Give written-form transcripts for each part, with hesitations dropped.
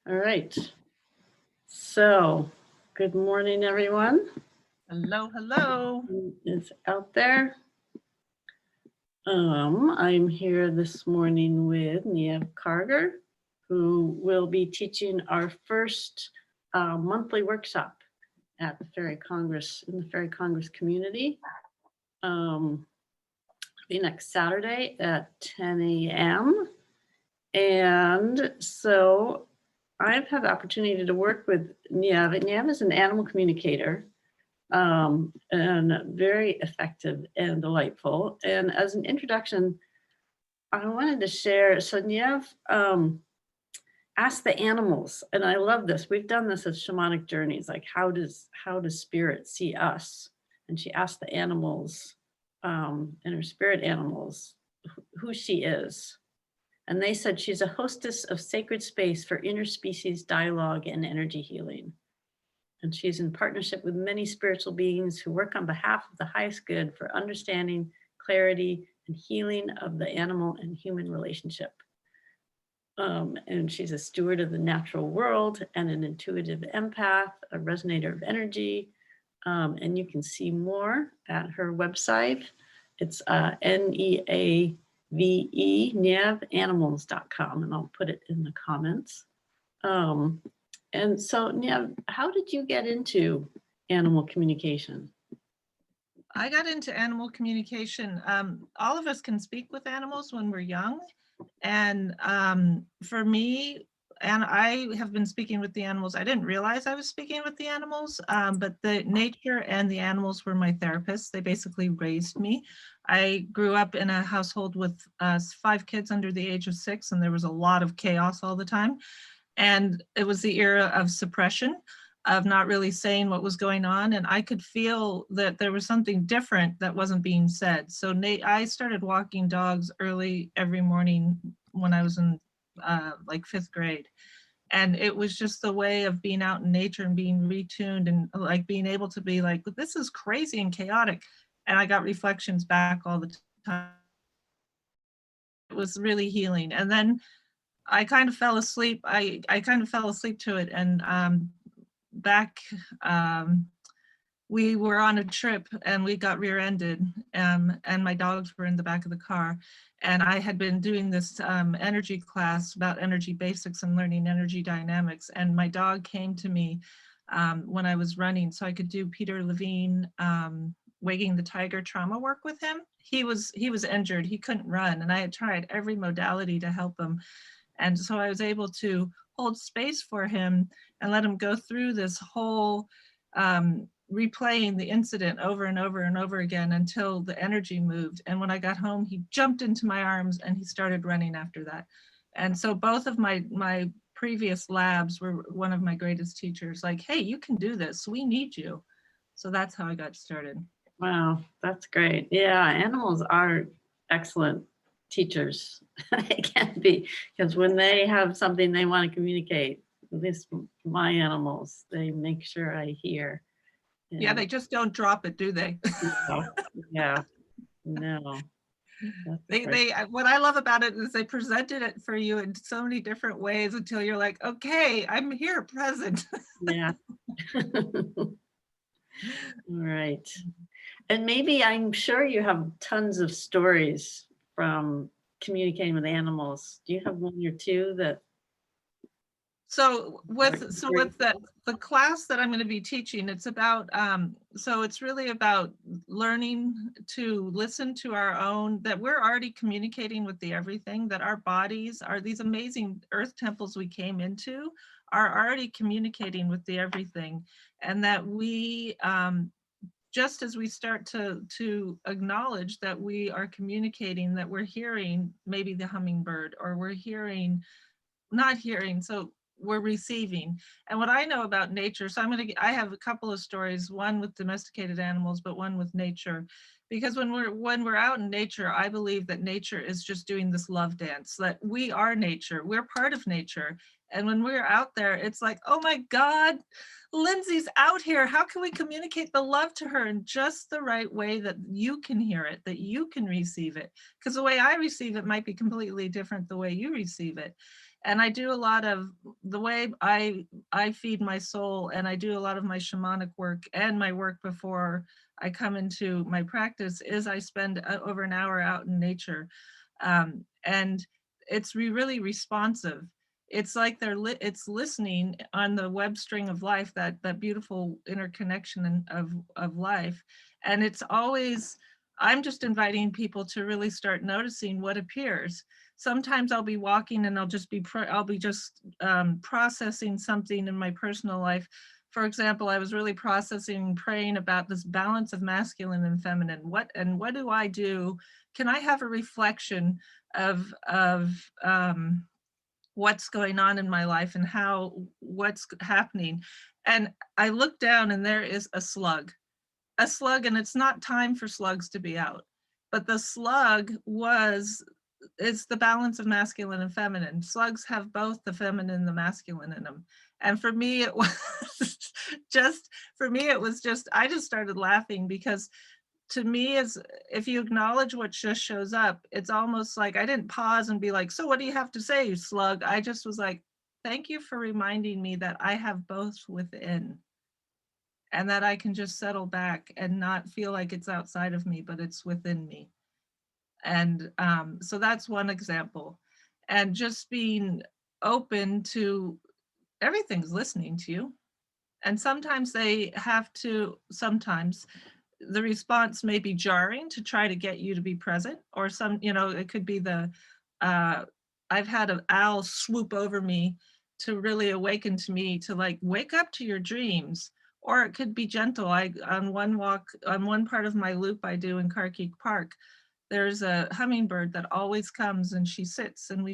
All right. So, good morning, everyone. Hello, hello. It's out there. I'm here this morning with Neave Karger, who will be teaching our first monthly workshop at the Fairy Congress in the Fairy Congress community. Be next Saturday at 10 a.m. And so I've had the opportunity to work with Neave. Neave is an animal communicator, and very effective and delightful. And as an introduction, I wanted to share. So Neave asked the animals, and I love this. We've done this as shamanic journeys, like how does spirit see us? And she asked the animals, and her spirit animals, who she is. And they said she's a hostess of sacred space for interspecies dialogue and energy healing. And she's in partnership with many spiritual beings who work on behalf of the highest good for understanding, clarity, and healing of the animal and human relationship. And she's a steward of the natural world and an intuitive empath, a resonator of energy. And you can see more at her website. It's Neave, neaveanimals.com, and I'll put it in the comments. And so, Neave, how did you get into animal communication? I got into animal communication. All of us can speak with animals when we're young. And for me, and I have been speaking with the animals. I didn't realize I was speaking with the animals, but the nature and the animals were my therapists. They basically raised me. I grew up in a household with 5 kids under the age of 6, and there was a lot of chaos all the time. And it was the era of suppression, of not really saying what was going on. And I could feel that there was something different that wasn't being said. So I started walking dogs early every morning when I was in like 5th grade. And it was just the way of being out in nature and being retuned and like being able to be like, this is crazy and chaotic. And I got reflections back all the time. It was really healing. And then I kind of fell asleep. I kind of fell asleep to it. And back, we were on a trip and we got rear-ended, and my dogs were in the back of the car. And I had been doing this energy class about energy basics and learning energy dynamics. And my dog came to me when I was running, so I could do Peter Levine, Wagging the Tiger trauma work with him. He was injured, he couldn't run, and I had tried every modality to help him. And so I was able to hold space for him and let him go through this whole replaying the incident over and over and over again until the energy moved. And when I got home, he jumped into my arms and he started running after that. And so both of my previous labs were one of my greatest teachers, like, hey, you can do this, we need you. So that's how I got started. Wow, that's great. Yeah, animals are excellent teachers. They can be, because when they have something they want to communicate, at least my animals, they make sure I hear. Yeah, they just don't drop it, do they? Yeah, no. What I love about it is they presented it for you in so many different ways until you're like, okay, I'm here present. Yeah. All right. And maybe, I'm sure you have tons of stories from communicating with animals. Do you have one or two that? So with the class that I'm going to be teaching, it's about, so it's really about learning to listen to our own, that we're already communicating with the everything, that our bodies are these amazing earth temples we came into, are already communicating with the everything. And that we, just as we start to acknowledge that we are communicating, that we're hearing maybe the hummingbird, or we're hearing, not hearing, so we're receiving. And what I know about nature, so I have a couple of stories, one with domesticated animals, but one with nature, Because when we're out in nature, I believe that nature is just doing this love dance, that we are nature, we're part of nature. And when we're out there, it's like, oh my God, Lindsay's out here. How can we communicate the love to her in just the right way that you can hear it, that you can receive it? Because the way I receive it might be completely different the way you receive it. And I do a lot of the way I feed my soul, and I do a lot of my shamanic work and my work before I come into my practice is I spend over an hour out in nature. And it's really responsive. It's like it's listening on the web string of life, that beautiful interconnection of life. And it's always, I'm just inviting people to really start noticing what appears. Sometimes I'll be walking and I'll be just processing something in my personal life. For example, I was really processing and praying about this balance of masculine and feminine. What do I do? Can I have a reflection of what's going on in my life and what's happening? And I look down and there is a slug, and it's not time for slugs to be out. But the slug it's the balance of masculine and feminine. Slugs have both the feminine and the masculine in them. And for me, it was I just started laughing, because to me, if you acknowledge what just shows up, it's almost like I didn't pause and be like, so what do you have to say, slug? I just was like, thank you for reminding me that I have both within, and that I can just settle back and not feel like it's outside of me, but it's within me. And so that's one example. And just being open to everything's listening to you. And sometimes sometimes the response may be jarring to try to get you to be present, or it could be I've had an owl swoop over me to really awaken to me to like, wake up to your dreams. Or it could be gentle. On one part of my loop I do in Karger Park, there's a hummingbird that always comes and she sits, and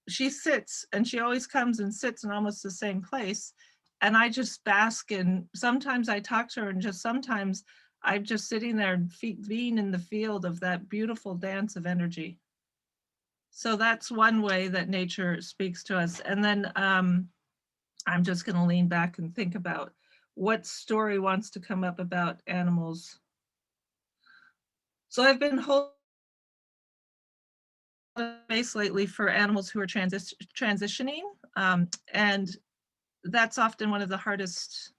she sits and she always comes and sits in almost the same place. And I just bask in, sometimes I talk to her, and just sometimes I'm just sitting there being in the field of that beautiful dance of energy. So that's one way that nature speaks to us. And then I'm just going to lean back and think about what story wants to come up about animals. So I've been holding space lately for animals who are transitioning, and that's often one of the hardest,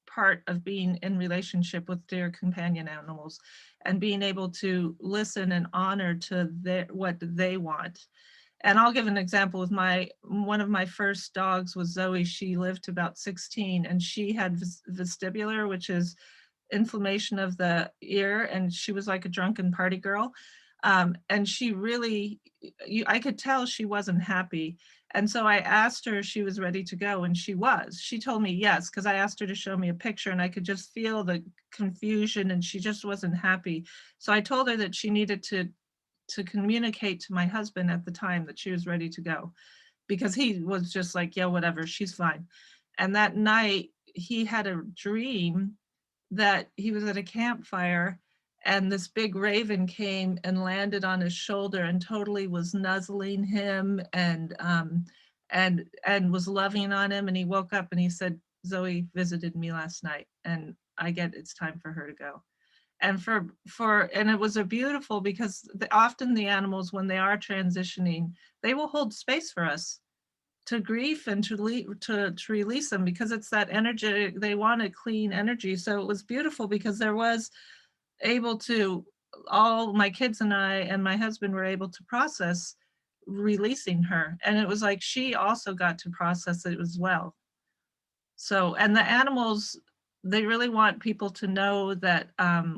part of being in relationship with their companion animals, and being able to listen and honor to what they want. And I'll give an example with one of my first dogs was Zoe. She lived to about 16, and she had vestibular, which is inflammation of the ear, and she was like a drunken party girl. And she really, I could tell she wasn't happy. And so I asked her if she was ready to go, and she was. She told me yes, because I asked her to show me a picture, and I could just feel the confusion, and she just wasn't happy. So I told her that she needed to communicate to my husband at the time that she was ready to go, because he was just like, yeah, whatever, she's fine. And that night he had a dream that he was at a campfire, and this big raven came and landed on his shoulder and totally was nuzzling him and was loving on him. And he woke up and he said, Zoe visited me last night, and it's time for her to go. And and it was a beautiful, because often the animals, when they are transitioning, they will hold space for us to grieve and to release them, because it's that energy. They want a clean energy. So it was beautiful, because there was able to, all my kids and I and my husband were able to process releasing her. And it was like she also got to process it as well. So, and the animals, they really want people to know that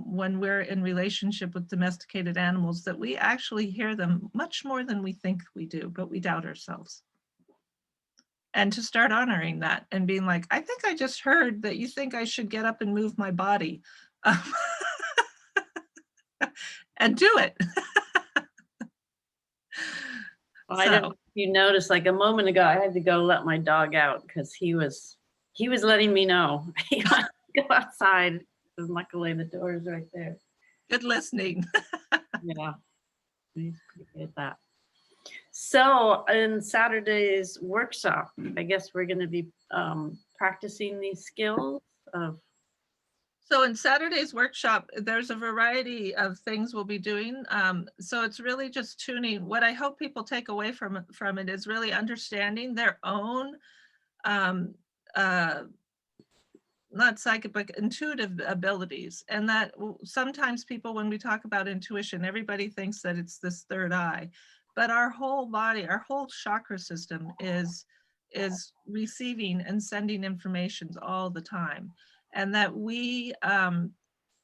when we're in relationship with domesticated animals, that we actually hear them much more than we think we do, but we doubt ourselves. And to start honoring that and being like, I think I just heard that you think I should get up and move my body. And do it. Well, I don't know if you noticed, like a moment ago, I had to go let my dog out because he was letting me know he wanted to go outside. And luckily the door is right there. Good listening. Yeah, we appreciate that. So in Saturday's workshop, I guess we're going to be practicing these skills of. So in Saturday's workshop, there's a variety of things we'll be doing. So it's really just tuning. What I hope people take away from it is really understanding their own, not psychic, but intuitive abilities. And that sometimes people, when we talk about intuition, everybody thinks that it's this third eye, but our whole body, our whole chakra system is receiving and sending informations all the time. And that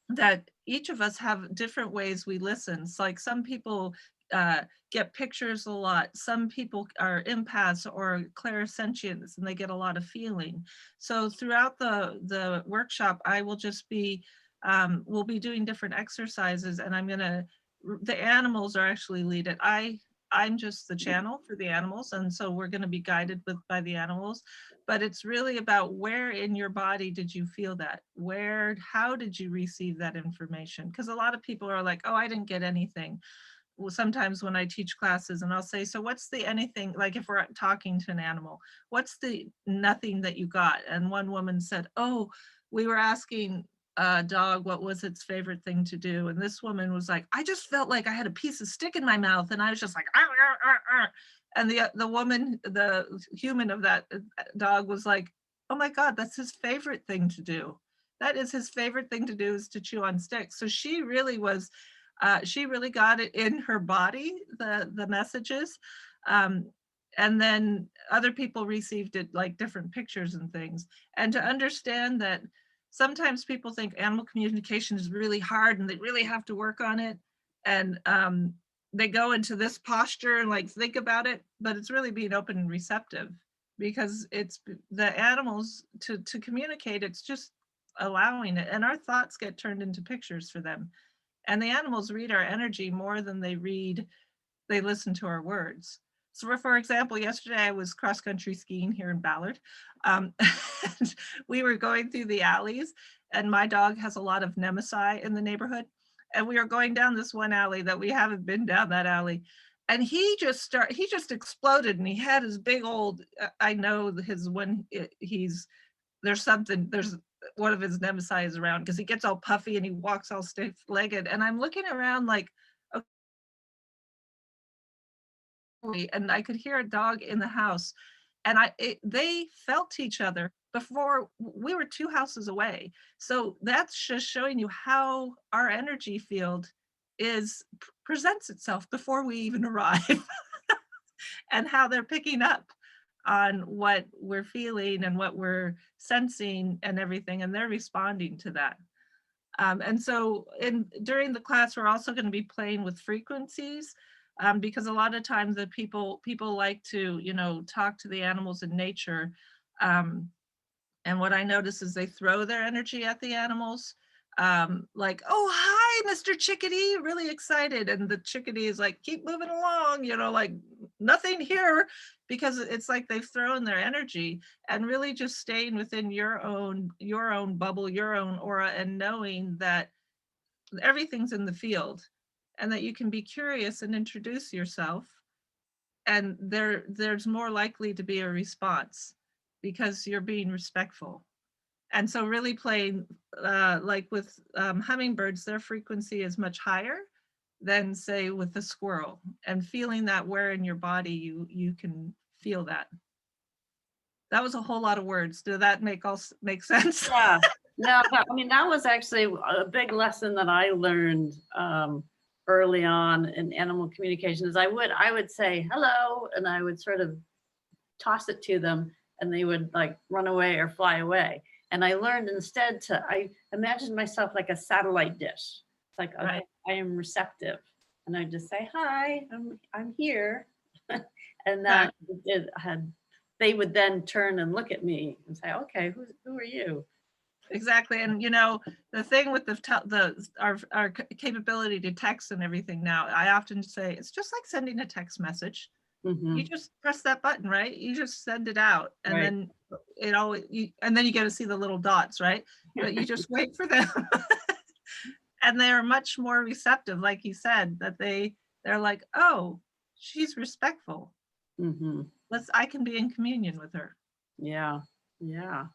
that each of us have different ways we listen. It's like some people get pictures a lot. Some people are empaths or clairsentients and they get a lot of feeling. So throughout the workshop, I will just be, we'll be doing different exercises, and the animals are actually lead it. I'm just the channel for the animals, and so we're going to be guided by the animals. But it's really about where in your body did you feel that? How did you receive that information? Because a lot of people are like, oh, I didn't get anything. Well, sometimes when I teach classes and I'll say, so what's the anything, like if we're talking to an animal, what's the nothing that you got? And one woman said, oh, we were asking a dog what was its favorite thing to do. And this woman was like, I just felt like I had a piece of stick in my mouth. And I was just like, arr, arr, arr, arr. And the woman, the human of that dog was like, oh my God, that's his favorite thing to do. That is his favorite thing to do, is to chew on sticks. So she really was, she really got it in her body, the messages. And then other people received it like different pictures and things. And to understand that sometimes people think animal communication is really hard and they really have to work on it. And they go into this posture and like think about it, but it's really being open and receptive, because it's the animals to communicate. It's just allowing it, and our thoughts get turned into pictures for them. And the animals read our energy more than they listen to our words. So for example, yesterday I was cross-country skiing here in Ballard. And we were going through the alleys, and my dog has a lot of nemesis in the neighborhood. And we are going down this one alley that we haven't been down that alley. And he just exploded, and he had his big old, I know his when there's one of his nemesis around, because he gets all puffy and he walks all stiff-legged. And I'm looking around like, okay, and I could hear a dog in the house, and they felt each other before we were 2 houses away. So that's just showing you how our energy field presents itself before we even arrive, and how they're picking up on what we're feeling and what we're sensing and everything, and they're responding to that. And so during the class, we're also going to be playing with frequencies, because a lot of times the people like to, talk to the animals in nature. And what I notice is they throw their energy at the animals, like, oh, hi, Mr. Chickadee, really excited. And the chickadee is like, keep moving along, like nothing here, because it's like they've thrown their energy. And really just staying within your own bubble, your own aura, and knowing that everything's in the field, and that you can be curious and introduce yourself, and there's more likely to be a response because you're being respectful. And so really playing, like with hummingbirds, their frequency is much higher than say with a squirrel, and feeling that where in your body you can feel that. That was a whole lot of words. Did that make sense? Yeah, no, that was actually a big lesson that I learned early on in animal communication. Is I would say hello, and I would sort of toss it to them, and they would like run away or fly away. And I learned instead I imagined myself like a satellite dish. It's like, okay, right. I am receptive, and I just say, hi, I'm here. And that they would then turn and look at me and say, okay, who are you? Exactly. And the thing with our capability to text and everything now, I often say it's just like sending a text message. You Mhm. just press that button, right? You just send it out, and Right. then it always and then you get to see the little dots, right? But you just wait for them. And they're much more receptive, like you said, that they're like, oh, she's respectful. Mhm. I can be in communion with her. Yeah. Yeah.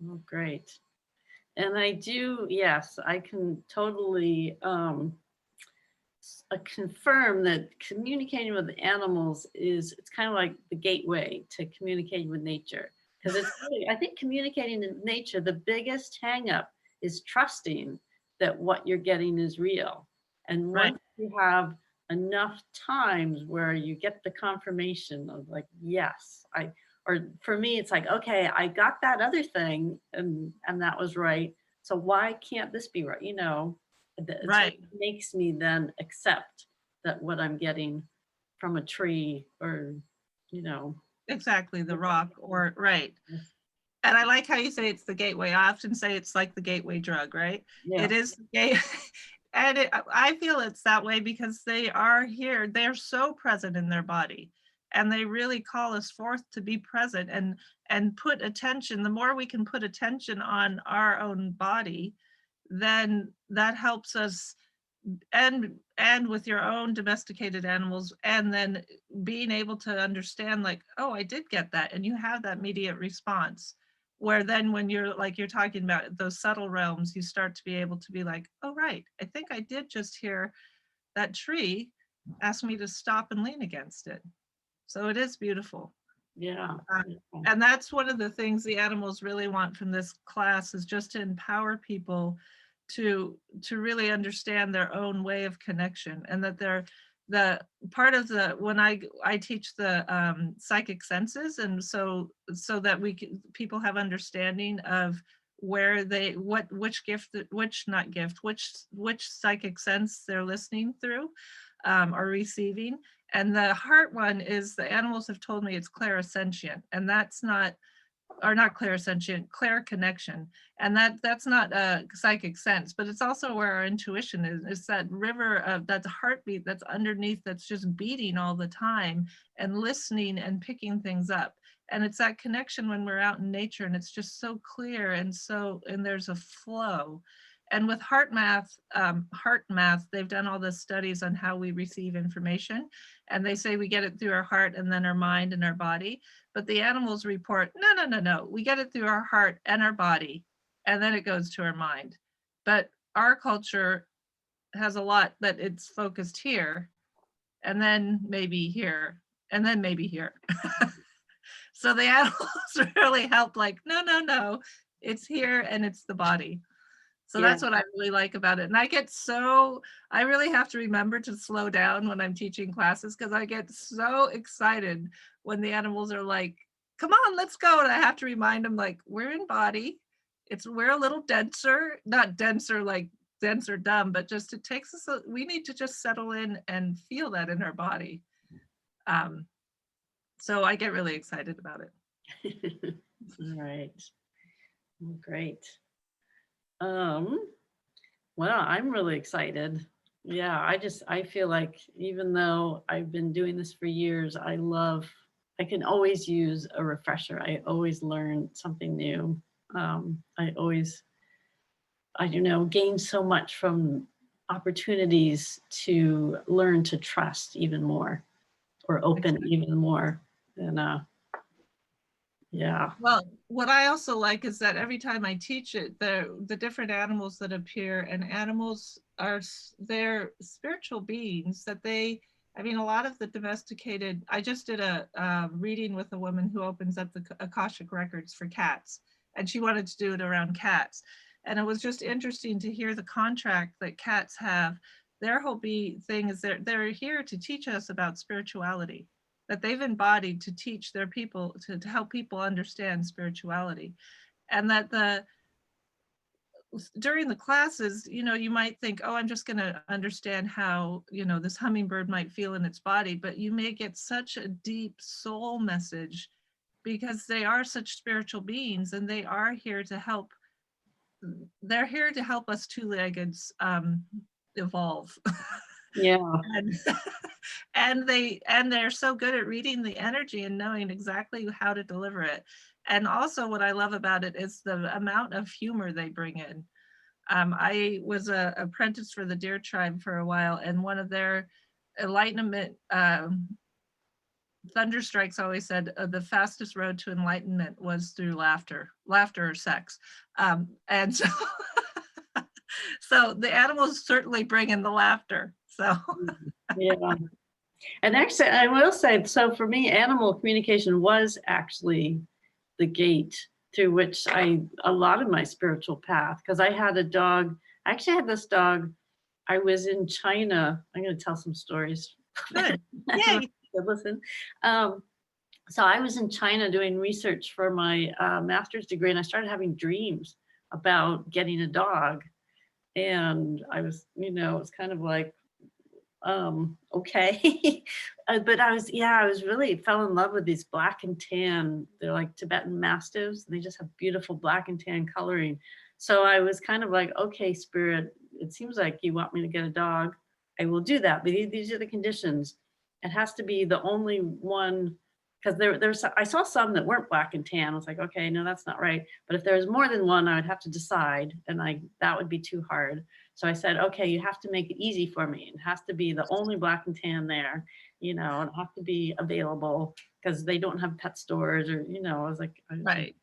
Oh, great. And I do, yes, I can totally confirm that communicating with animals is it's kind of like the gateway to communicating with nature. Because it's really, I think communicating with nature, the biggest hang up is trusting that what you're getting is real. And Right. once you have enough times where you get the confirmation of like, yes, or for me, it's like, okay, I got that other thing and that was right. So why can't this be right? So Right. it makes me then accept that what I'm getting from a tree or, you know, Exactly. The rock or right. And I like how you say it's the gateway. I often say it's like the gateway drug, right? yeah, It is the gate. And I feel it's that way because they are here. They're so present in their body, and they really call us forth to be present and put attention. The more we can put attention on our own body, then that helps us and with your own domesticated animals, and then being able to understand like, oh, I did get that, and you have that immediate response, where then when you're like you're talking about those subtle realms, you start to be able to be like, oh right, I think I did just hear that tree ask me to stop and lean against it. So it is beautiful. yeah, uh, yeah, and that's one of the things the animals really want from this class, is just to empower people to really understand their own way of connection, and that they're the part of the when I teach the psychic senses, and so that people have understanding of where they which gift, which not gift, which psychic sense they're listening through or receiving. And the heart one is, the animals have told me it's clairsentient, and that's not, or not clairsentient, clair connection. And that's not a psychic sense, but it's also where our intuition is. It's that river of that heartbeat that's underneath, that's just beating all the time and listening and picking things up. And it's that connection when we're out in nature, and it's just so clear, and there's a flow. And with heart math, they've done all the studies on how we receive information, and they say we get it through our heart and then our mind and our body. But the animals report, no, no, no, no, we get it through our heart and our body, and then it goes to our mind. But our culture has a lot that it's focused here, and then maybe here, and then maybe here. So the animals really help, like, no, no, no, it's here and it's the body. So yeah. that's what I really like about it. And I really have to remember to slow down when I'm teaching classes, because I get so excited when the animals are like, come on, let's go. And I have to remind them, like, we're in body. We're a little denser, not denser like dense or dumb, but just it takes us, we need to just settle in and feel that in our body. Um, so I get really excited about it. All right. Well, great. Um, well, I'm really excited. Yeah, I feel like even though I've been doing this for years, I can always use a refresher. I always learn something new. I always, I don't know, gain so much from opportunities to learn to trust even more or open even more. And yeah. Well, what I also like is that every time I teach it, the different animals that appear, and animals are they're spiritual beings that I mean, a lot of the domesticated. I just did a reading with a woman who opens up the Akashic records for cats, and she wanted to do it around cats, and it was just interesting to hear the contract that cats have. Their whole thing is they're here to teach us about spirituality, that they've embodied to teach their people, to help people understand spirituality. And that during the classes, you might think, oh, I'm just going to understand how, this hummingbird might feel in its body, but you may get such a deep soul message, because they are such spiritual beings, and they are here to help. They're here to help us two-leggeds evolve. Yeah. And and they're so good at reading the energy and knowing exactly how to deliver it. And also what I love about it is the amount of humor they bring in. I was a apprentice for the deer tribe for a while, and one of their enlightenment thunder strikes always said the fastest road to enlightenment was through laughter or sex. And so so the animals certainly bring in the laughter. So Yeah. And actually, I will say, so for me, animal communication was actually the gate through which a lot of my spiritual path, because I had a dog. I actually had this dog. I was in China. I'm going to tell some stories. good. Yay. Listen. Um, so I was in China doing research for my master's degree, and I started having dreams about getting a dog. And I was, it's kind of like, okay. But I was really fell in love with these black and tan. They're like Tibetan Mastiffs. They just have beautiful black and tan coloring. So I was kind of like, okay, spirit, it seems like you want me to get a dog. I will do that. But these are the conditions. It has to be the only one, because I saw some that weren't black and tan. I was like, okay, no, that's not right. But if there was more than one, I would have to decide, and that would be too hard. So I said, okay, you have to make it easy for me. It has to be the only black and tan there, and it have to be available, because they don't have pet stores, or, I was like, Right.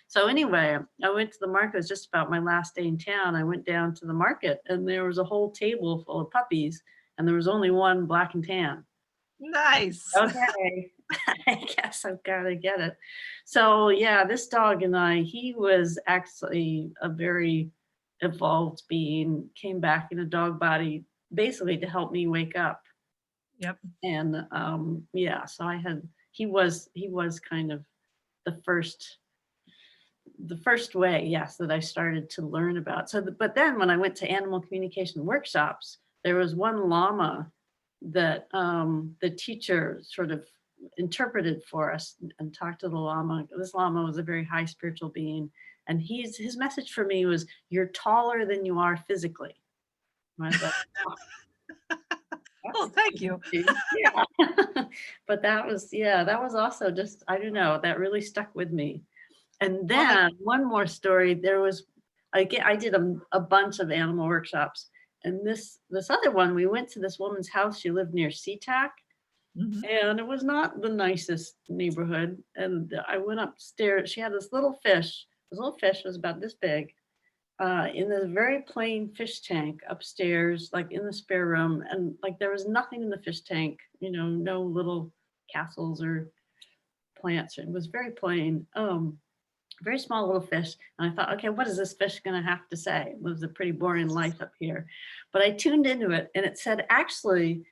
So anyway, I went to the market. It was just about my last day in town. I went down to the market, and there was a whole table full of puppies, and there was only one black and tan. Nice. Okay. I guess I've got to get it. So yeah, this dog and he was actually a very evolved being, came back in a dog body basically to help me wake up. Yep. And so he was kind of the first way, yes, that I started to learn about. But then when I went to animal communication workshops, there was one llama that the teacher sort of interpreted for us and talked to the llama. This llama was a very high spiritual being, and his message for me was, "You're taller than you are physically." And I thought, Oh, thank you. yeah. But that was also just, I don't know, that really stuck with me. And then one more story, I did a bunch of animal workshops. And this other one, we went to this woman's house. She lived near SeaTac, and it was not the nicest neighborhood. And I went upstairs. She had this little fish. This little fish was about this big, in this very plain fish tank upstairs, like in the spare room. And like there was nothing in the fish tank, no little castles or plants. It was very plain. Very small little fish. And I thought, okay, what is this fish going to have to say? It was a pretty boring life up here. But I tuned into it, and it said, actually,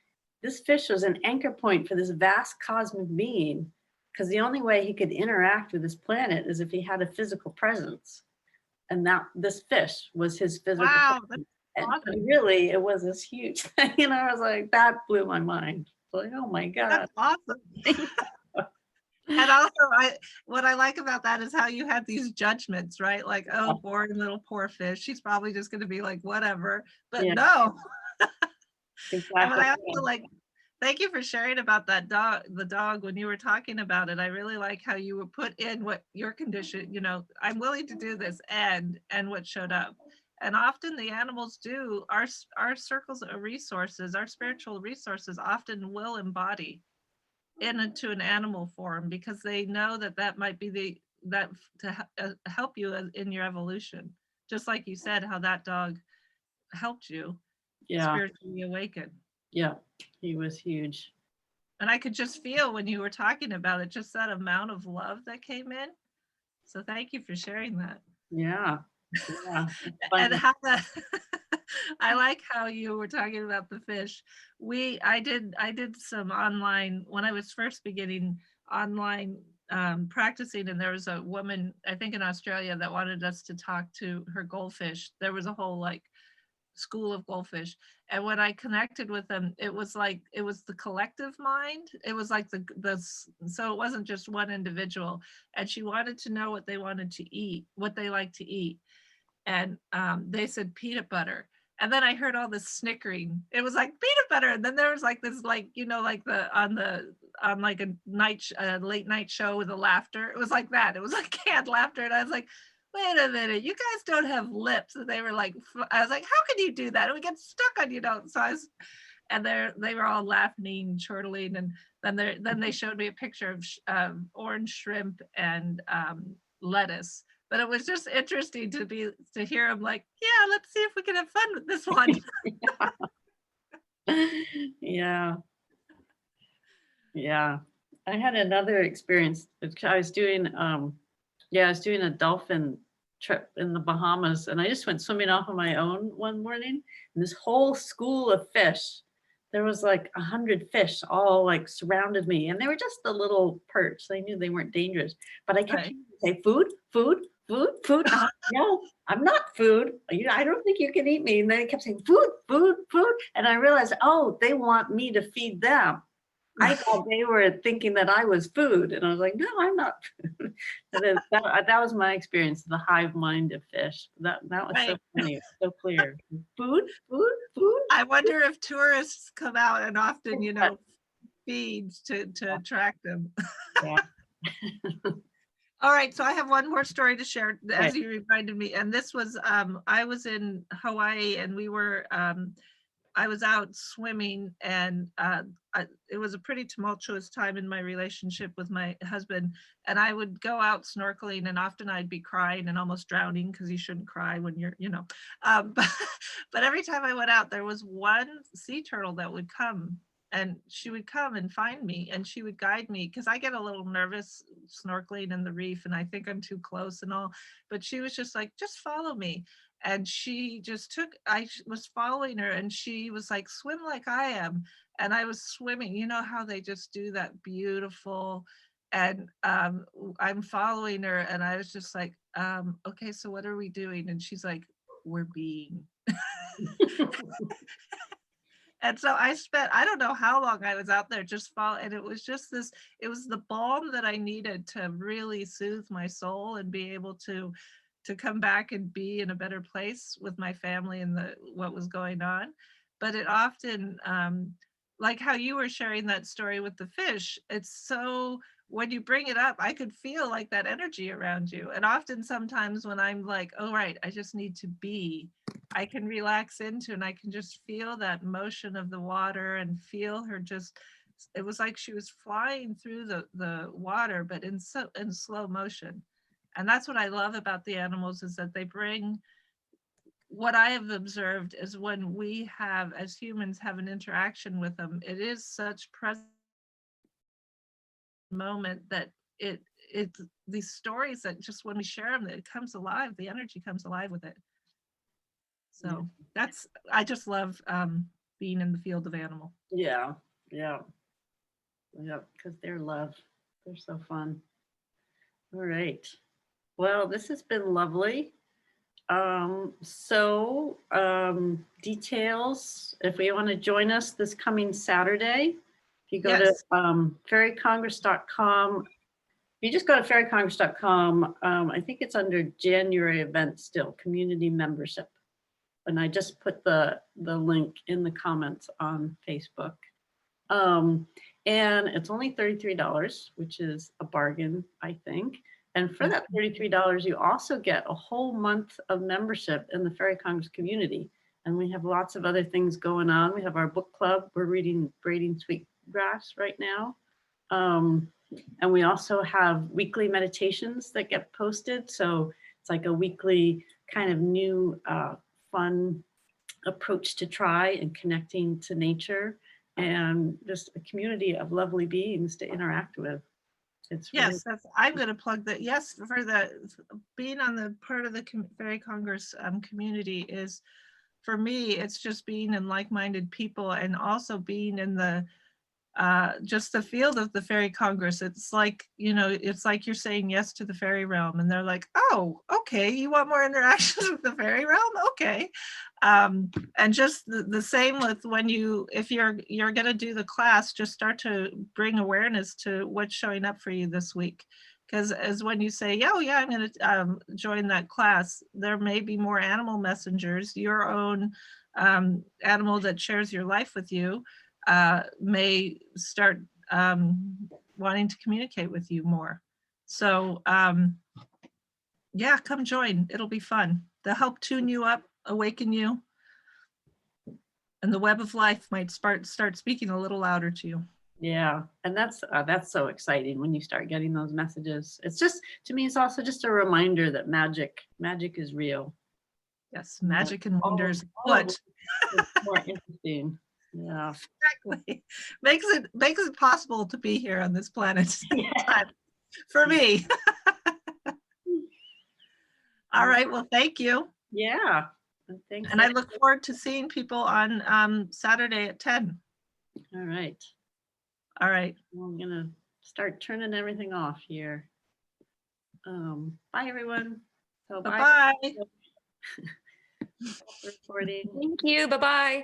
this fish was an anchor point for this vast cosmic being, because the only way he could interact with this planet is if he had a physical presence. And that this fish was his physical presence. But really, it was this huge thing. I was like, that blew my mind. Like, oh my God. That's awesome. And also, what I like about that is how you had these judgments, right? Like, oh, boring little poor fish. She's probably just going to be like, whatever. But no. Exactly. And I also thank you for sharing about that dog, the dog, when you were talking about it. I really like how you would put in what your condition, I'm willing to do this, and what showed up. And often the animals do, our circles of resources, our spiritual resources often will embody into an animal form, because they know that might be to help you in your evolution. Just like you said, how that dog helped you spiritually awaken. Yeah, he was huge. And I could just feel when you were talking about it, just that amount of love that came in. So thank you for sharing that. Yeah. And how that I like how you were talking about the fish. I did some online, when I was first beginning online practicing, and there was a woman, I think in Australia, that wanted us to talk to her goldfish. There was a whole school of goldfish, and when I connected with them, it was the collective mind. It was like so it wasn't just one individual, and she wanted to know what they wanted to eat, what they like to eat. And they said peanut butter. And then I heard all this snickering. It was like peanut butter. And then there was like this, like, like on like a late night show with the laughter. It was like that. It was like canned laughter. And I was like, wait a minute, you guys don't have lips. And they were like, I was like, how can you do that? It would get stuck on you, So I was, and they were all laughing, chortling, and then they showed me a picture of orange shrimp and lettuce. But it was just interesting to hear them like, yeah, let's see if we can have fun with this one. Yeah. Yeah. I had another experience. I was doing a dolphin trip in the Bahamas, and I just went swimming off on my own one morning, and this whole school of fish, there was like 100 fish all like surrounded me, and they were just a little perch. I knew they weren't dangerous, but I kept Right. saying food, food, food, food. No, I'm not food. I don't think you can eat me. And then I kept saying food, food, food. And I realized, oh, they want me to feed them. I thought they were thinking that I was food, and I was like, no, I'm not food. That was my experience, the hive mind of fish. That was so Right. funny, so clear. Food, food, food. I wonder if tourists come out and often, feed to attract them. Yeah. All right, so I have one more story to share as Okay. you reminded me. And this was, I was in Hawaii and I was out swimming, and it was a pretty tumultuous time in my relationship with my husband. And I would go out snorkeling, and often I'd be crying and almost drowning, because you shouldn't cry when you're, but every time I went out, there was one sea turtle that would come, and she would come and find me, and she would guide me, because I get a little nervous snorkeling in the reef and I think I'm too close and all. But she was just like, just follow me. And she just was following her, and she was like, swim like I am. And I was swimming, how they just do that beautiful. And I'm following her, and I was just like, okay, so what are we doing? And she's like, we're being. And so I don't know how long I was out there just and it was just it was the balm that I needed to really soothe my soul and be able to come back and be in a better place with my family and what was going on. But it often, like how you were sharing that story with the fish, it's so, when you bring it up, I could feel like that energy around you. And often sometimes when I'm like, oh, right, I just need to be, I can relax into, and I can just feel that motion of the water and feel her it was like she was flying through the water, but in slow motion. And that's what I love about the animals, is that they bring, what I have observed is when we have, as humans, have an interaction with them, it is such present moment that it's these stories that just when we share them, it comes alive, the energy comes alive with it. So I just love being in the field of animal. Yeah. Yeah. Yeah. Because they're love. They're so fun. All right. Well, this has been lovely. Details, if we want to join us this coming Saturday, if you go to fairycongress.com, if you just go to fairycongress.com, I think it's under January events still, community membership. And I just put the link in the comments on Facebook. And it's only $33, which is a bargain, I think. And for that $33, you also get a whole month of membership in the Fairy Congress community. And we have lots of other things going on. We have our book club. We're reading Braiding Sweetgrass right now. And we also have weekly meditations that get posted. So it's like a weekly kind of new fun approach to try and connecting to nature, and just a community of lovely beings to interact with. It's really, yes, I'm going to plug that. Yes, for being on the part of the Fairy Congress community is, for me, it's just being in like-minded people, and also being in just the field of the Fairy Congress. It's like, it's like you're saying yes to the fairy realm, and they're like, oh, okay, you want more interactions with the fairy realm? Okay. And just the same with if you're going to do the class, just start to bring awareness to what's showing up for you this week. Because as when you say, oh yeah, I'm going to join that class, there may be more animal messengers, your own animal that shares your life with you may start wanting to communicate with you more. So yeah, come join. It'll be fun. They'll help tune you up, awaken you, and the web of life might start speaking a little louder to you. Yeah, and that's so exciting when you start getting those messages. It's just, to me, it's also just a reminder that magic is real. Yes, magic and All- wonders. all of What? it is more interesting. Yeah. Exactly. Makes it possible to be here on this planet Yeah. for me. All right. Well, thank you. Yeah. Thanks. And I look forward to seeing people on Saturday at 10. All right. All right. Well, I'm gonna start turning everything off here. Bye everyone. So Bye-bye. recording. Thank you. Bye-bye.